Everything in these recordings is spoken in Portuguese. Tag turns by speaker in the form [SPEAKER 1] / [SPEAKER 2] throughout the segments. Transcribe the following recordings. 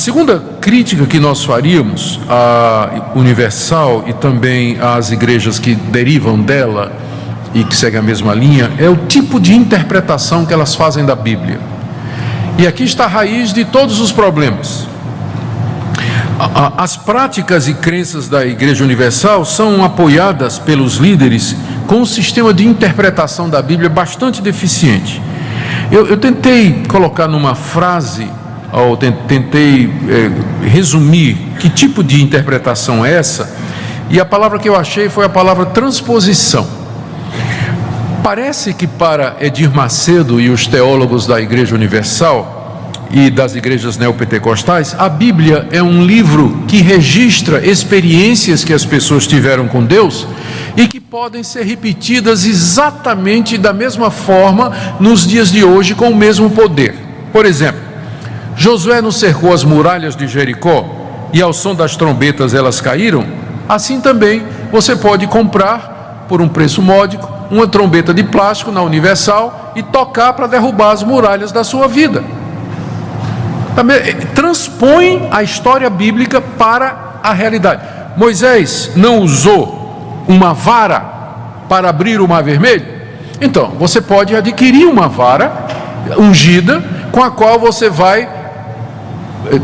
[SPEAKER 1] segunda crítica que nós faríamos à Universal e também às igrejas que derivam dela e que seguem a mesma linha é o tipo de interpretação que elas fazem da Bíblia. E aqui está a raiz de todos os problemas. As práticas e crenças da Igreja Universal são apoiadas pelos líderes com um sistema de interpretação da Bíblia bastante deficiente. Eu tentei colocar numa frase, ou tentei resumir que tipo de interpretação é essa, e a palavra que eu achei foi a palavra transposição. Parece que para Edir Macedo e os teólogos da Igreja Universal e das igrejas neopentecostais, a Bíblia é um livro que registra experiências que as pessoas tiveram com Deus e que podem ser repetidas exatamente da mesma forma nos dias de hoje com o mesmo poder. Por exemplo, Josué não cercou as muralhas de Jericó e ao som das trombetas elas caíram? Assim também você pode comprar por um preço módico uma trombeta de plástico na Universal e tocar para derrubar as muralhas da sua vida. Transpõe a história bíblica para a realidade. Moisés não usou uma vara para abrir o Mar Vermelho? Então, você pode adquirir uma vara ungida com a qual você vai...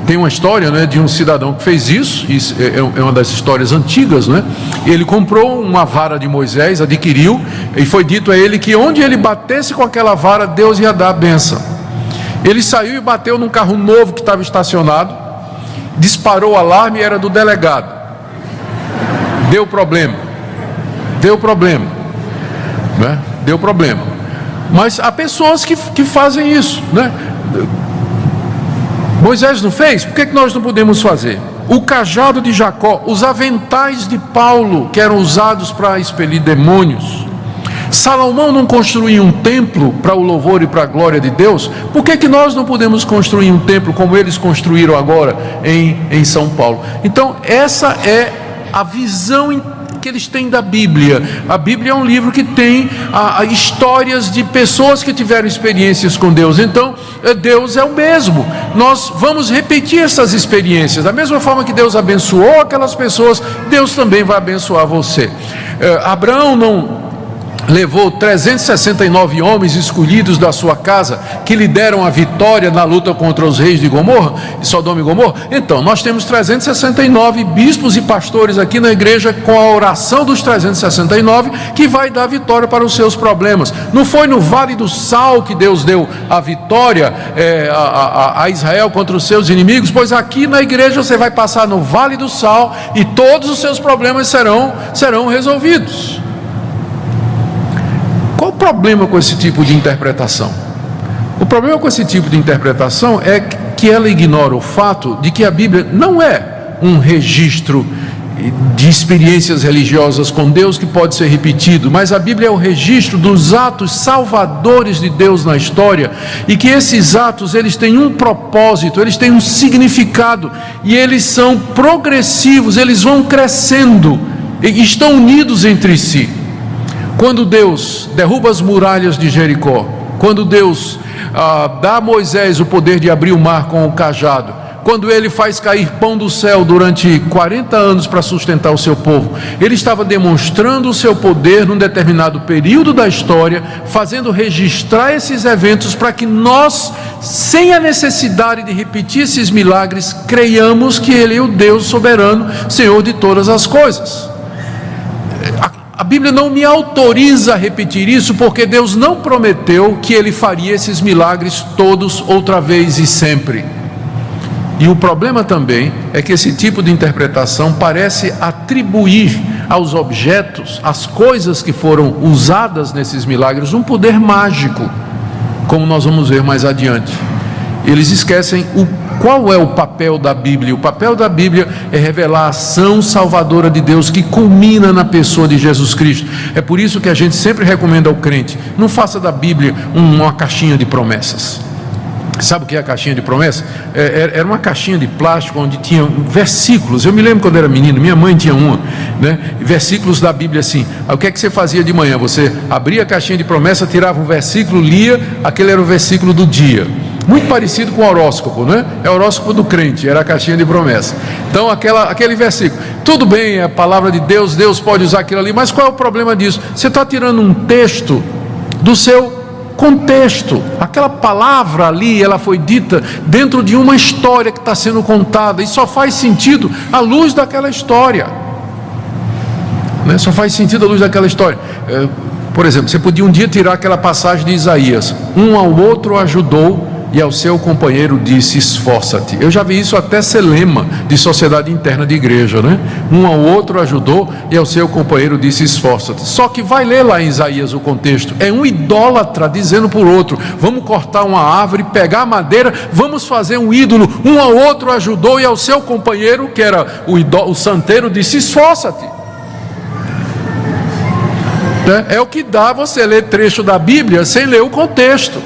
[SPEAKER 1] Tem uma história, né, de um cidadão que fez isso é uma das histórias antigas, né? Ele comprou uma vara de Moisés, adquiriu, e foi dito a ele que onde ele batesse com aquela vara, Deus ia dar a bênção. Ele saiu e bateu num carro novo que estava estacionado, disparou o alarme e era do delegado. Deu problema, né? Deu problema. Mas há pessoas que fazem isso, né? Moisés não fez, por que nós não podemos fazer? O cajado de Jacó, os aventais de Paulo, que eram usados para expelir demônios. Salomão não construiu um templo para o louvor e para a glória de Deus? Por que nós não podemos construir um templo como eles construíram agora em São Paulo? Então, essa é a visão que eles têm da Bíblia. A Bíblia é um livro que tem histórias de pessoas que tiveram experiências com Deus. Então, Deus é o mesmo. Nós vamos repetir essas experiências. Da mesma forma que Deus abençoou aquelas pessoas, Deus também vai abençoar você. Abraão não levou 369 homens escolhidos da sua casa, que lhe deram a vitória na luta contra os reis de Sodoma e Gomorra? Então, nós temos 369 bispos e pastores aqui na igreja, com a oração dos 369, que vai dar vitória para os seus problemas. Não foi no Vale do Sal que Deus deu a vitória a Israel contra os seus inimigos? Pois aqui na igreja você vai passar no Vale do Sal e todos os seus problemas serão resolvidos. Qual o problema com esse tipo de interpretação? O problema com esse tipo de interpretação é que ela ignora o fato de que a Bíblia não é um registro de experiências religiosas com Deus que pode ser repetido, mas a Bíblia é o registro dos atos salvadores de Deus na história, e que esses atos, eles têm um propósito, eles têm um significado, e eles são progressivos, eles vão crescendo, e estão unidos entre si. Quando Deus derruba as muralhas de Jericó, quando Deus dá a Moisés o poder de abrir o mar com o cajado, quando ele faz cair pão do céu durante 40 anos para sustentar o seu povo, ele estava demonstrando o seu poder num determinado período da história, fazendo registrar esses eventos para que nós, sem a necessidade de repetir esses milagres, creiamos que ele é o Deus soberano, Senhor de todas as coisas. A Bíblia não me autoriza a repetir isso, porque Deus não prometeu que Ele faria esses milagres todos outra vez e sempre. E o problema também é que esse tipo de interpretação parece atribuir aos objetos, às coisas que foram usadas nesses milagres, um poder mágico, como nós vamos ver mais adiante. Eles esquecem qual é o papel da Bíblia. O papel da Bíblia é revelar a ação salvadora de Deus, que culmina na pessoa de Jesus Cristo. É por isso que a gente sempre recomenda ao crente: não faça da Bíblia uma caixinha de promessas. Sabe o que é a caixinha de promessas? Era uma caixinha de plástico onde tinha versículos. Eu me lembro quando era menino, minha mãe tinha uma, né? Versículos da Bíblia assim. O que é que você fazia de manhã? Você abria a caixinha de promessa, tirava um versículo, lia, aquele era o versículo do dia. muito parecido com o horóscopo, né? É o horóscopo do crente, era a caixinha de promessa. Então aquele versículo, tudo bem, é a palavra de Deus, Deus pode usar aquilo ali, mas qual é o problema disso? Você está tirando um texto do seu contexto. Aquela palavra ali, ela foi dita dentro de uma história que está sendo contada, e só faz sentido à luz daquela história, né? Só faz sentido à luz daquela história. Por exemplo, você podia um dia tirar aquela passagem de Isaías: um ao outro ajudou e ao seu companheiro disse, esforça-te. Eu já vi isso até ser lema de sociedade interna de igreja, né? Um ao outro ajudou e ao seu companheiro disse, esforça-te. Só que vai ler lá em Isaías o contexto, é um idólatra dizendo por outro, vamos cortar uma árvore, pegar a madeira, vamos fazer um ídolo. Um ao outro ajudou e ao seu companheiro, que era o santeiro, disse, esforça-te. É o que dá você ler trecho da Bíblia sem ler o contexto.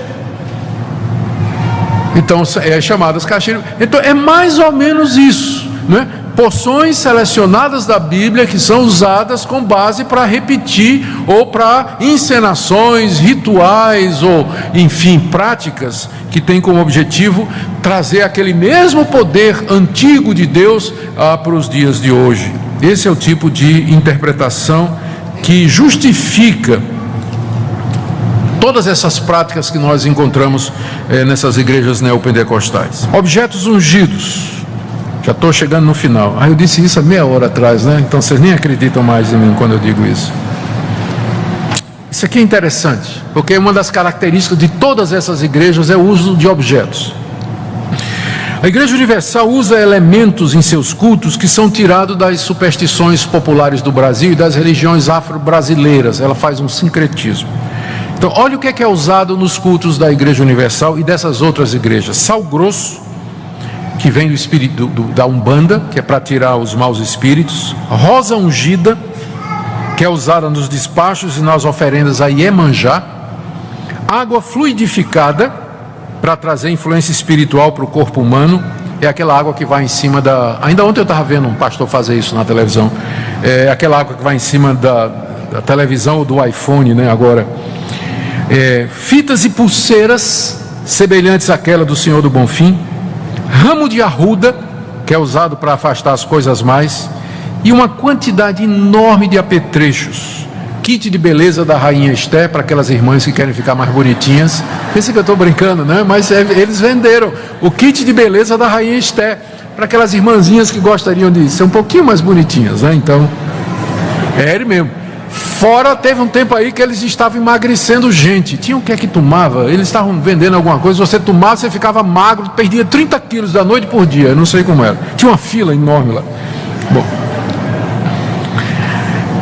[SPEAKER 1] Então é chamadas caixinhas. Então é mais ou menos isso, né? Porções selecionadas da Bíblia que são usadas com base para repetir ou para encenações, rituais ou enfim práticas que têm como objetivo trazer aquele mesmo poder antigo de Deus para os dias de hoje. Esse é o tipo de interpretação que justifica todas essas práticas que nós encontramos nessas igrejas neopentecostais. Objetos ungidos. Já estou chegando no final. Eu disse isso há meia hora atrás, né? Então vocês nem acreditam mais em mim quando eu digo isso. Isso aqui é interessante, porque uma das características de todas essas igrejas é o uso de objetos. A Igreja Universal usa elementos em seus cultos que são tirados das superstições populares do Brasil e das religiões afro-brasileiras. Ela faz um sincretismo. Então, olha o que é usado nos cultos da Igreja Universal e dessas outras igrejas. Sal grosso, que vem do espírito da Umbanda, que é para tirar os maus espíritos. Rosa ungida, que é usada nos despachos e nas oferendas a Iemanjá. Água fluidificada, para trazer influência espiritual para o corpo humano. É aquela água que vai em cima da... Ainda ontem eu estava vendo um pastor fazer isso na televisão. É aquela água que vai em cima da televisão ou do iPhone, né, agora. Fitas e pulseiras semelhantes àquela do Senhor do Bonfim, ramo de arruda, que é usado para afastar as coisas mais, e uma quantidade enorme de apetrechos. Kit de beleza da Rainha Esté, para aquelas irmãs que querem ficar mais bonitinhas. Pensa que eu estou brincando, né? Mas eles venderam o kit de beleza da Rainha Esté para aquelas irmãzinhas que gostariam de ser um pouquinho mais bonitinhas, né? Então, ele mesmo. Fora, teve um tempo aí que eles estavam emagrecendo gente. Tinha o que é que tomava? Eles estavam vendendo alguma coisa, você tomava, você ficava magro, perdia 30 quilos da noite por dia, eu não sei como era. Tinha uma fila enorme lá. Bom,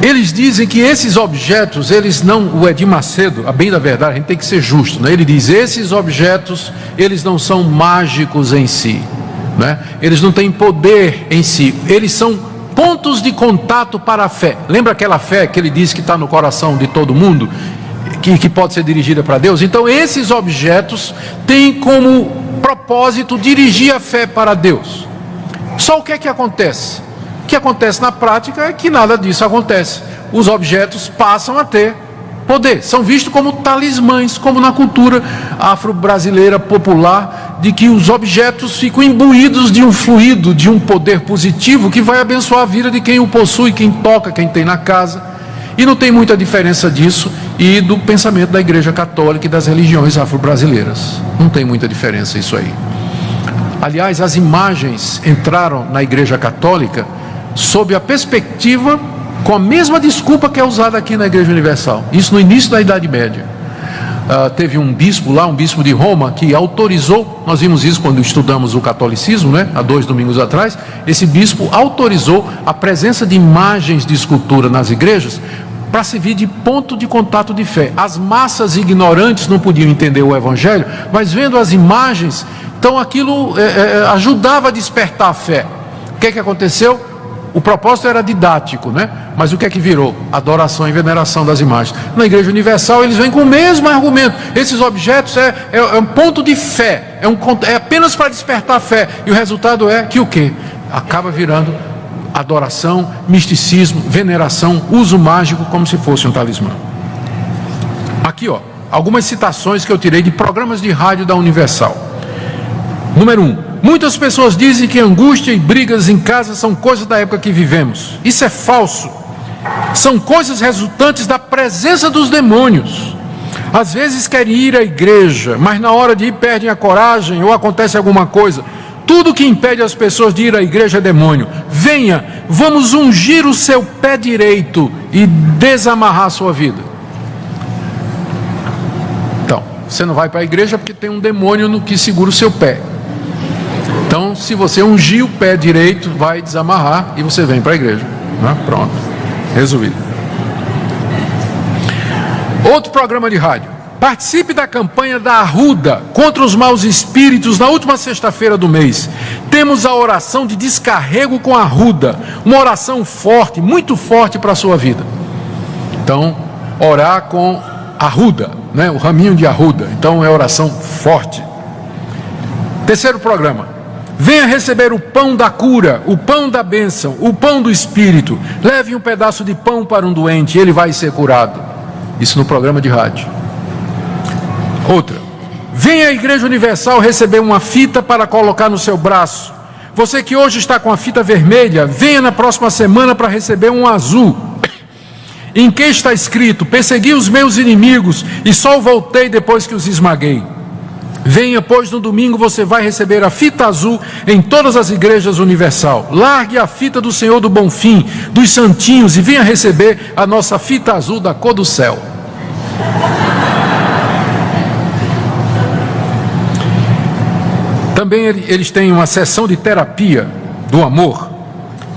[SPEAKER 1] eles dizem que esses objetos, eles não, o Edir Macedo, a bem da verdade, a gente tem que ser justo, né? Ele diz, esses objetos, eles não são mágicos em si, né? Eles não têm poder em si, eles são pontos de contato para a fé. Lembra aquela fé que ele diz que está no coração de todo mundo, que pode ser dirigida para Deus? Então esses objetos têm como propósito dirigir a fé para Deus. Só o que é que acontece? O que acontece na prática é que nada disso acontece. Os objetos passam a ter poder, são vistos como talismãs, como na cultura afro-brasileira popular, de que os objetos ficam imbuídos de um fluido, de um poder positivo que vai abençoar a vida de quem o possui, quem toca, quem tem na casa. E não tem muita diferença disso e do pensamento da Igreja Católica e das religiões afro-brasileiras. Não tem muita diferença isso aí. Aliás, as imagens entraram na Igreja Católica sob a perspectiva, com a mesma desculpa que é usada aqui na Igreja Universal. Isso no início da Idade Média. Teve um bispo lá, um bispo de Roma, que autorizou, nós vimos isso quando estudamos o catolicismo, né, há 2 domingos atrás. Esse bispo autorizou a presença de imagens de escultura nas igrejas para servir de ponto de contato de fé. As massas ignorantes não podiam entender o Evangelho, mas vendo as imagens, então aquilo ajudava a despertar a fé. O que é que aconteceu? O propósito era didático, né? Mas o que é que virou? Adoração e veneração das imagens. Na Igreja Universal eles vêm com o mesmo argumento. Esses objetos é um ponto de fé, é apenas para despertar a fé. E o resultado é que o quê? Acaba virando adoração, misticismo, veneração, uso mágico como se fosse um talismã. Aqui, ó, algumas citações que eu tirei de programas de rádio da Universal. Número 1. Muitas pessoas dizem que angústia e brigas em casa são coisas da época que vivemos. Isso é falso. São coisas resultantes da presença dos demônios. Às vezes querem ir à igreja, mas na hora de ir perdem a coragem ou acontece alguma coisa. Tudo que impede as pessoas de ir à igreja é demônio. Venha, vamos ungir o seu pé direito e desamarrar a sua vida. Então, você não vai para a igreja porque tem um demônio no que segura o seu pé. Então, se você ungir o pé direito, vai desamarrar e você vem para a igreja. Pronto, resolvido. Outro programa de rádio. Participe da campanha da Arruda contra os maus espíritos na última sexta-feira do mês. Temos a oração de descarrego com a Arruda, uma oração forte, muito forte para a sua vida. Então, orar com Arruda, né? O raminho de Arruda. Então, é oração forte. Terceiro programa. Venha receber o pão da cura, o pão da bênção, o pão do Espírito. Leve um pedaço de pão para um doente e ele vai ser curado. Isso no programa de rádio. Outra. Venha à Igreja Universal receber uma fita para colocar no seu braço. Você que hoje está com a fita vermelha, venha na próxima semana para receber um azul. Em que está escrito: persegui os meus inimigos e só voltei depois que os esmaguei. Venha, pois no domingo você vai receber a fita azul em todas as igrejas universal. Largue a fita do Senhor do Bonfim, dos santinhos, e venha receber a nossa fita azul da cor do céu. Também eles têm uma sessão de terapia do amor,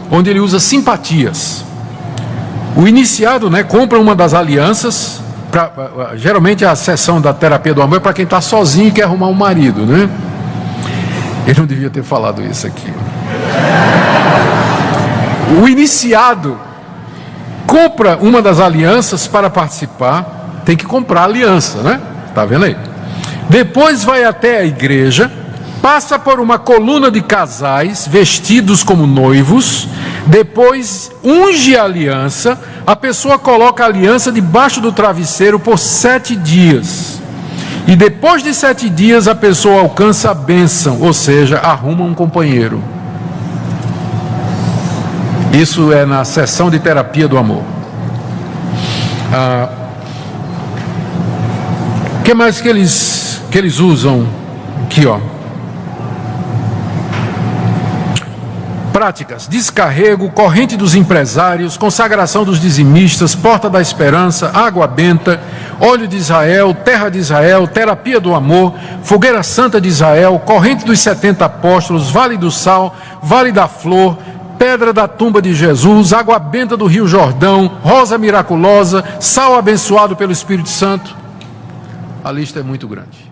[SPEAKER 1] onde ele usa simpatias. O iniciado, compra uma das alianças. Geralmente a sessão da terapia do amor é para quem está sozinho e quer arrumar um marido, né? Eu não devia ter falado isso aqui. O iniciado compra uma das alianças para participar, tem que comprar a aliança, né? Tá vendo aí? Depois vai até a igreja, passa por uma coluna de casais vestidos como noivos, depois unge a aliança, a pessoa coloca a aliança debaixo do travesseiro por 7 dias. E depois de 7 dias a pessoa alcança a bênção, ou seja, arruma um companheiro. Isso é na sessão de terapia do amor. O que mais que eles usam aqui, ó? Práticas: descarrego, corrente dos empresários, consagração dos dizimistas, porta da esperança, água benta, óleo de Israel, terra de Israel, terapia do amor, fogueira santa de Israel, corrente dos 70 apóstolos, vale do sal, vale da flor, pedra da tumba de Jesus, água benta do rio Jordão, rosa miraculosa, sal abençoado pelo Espírito Santo. A lista é muito grande.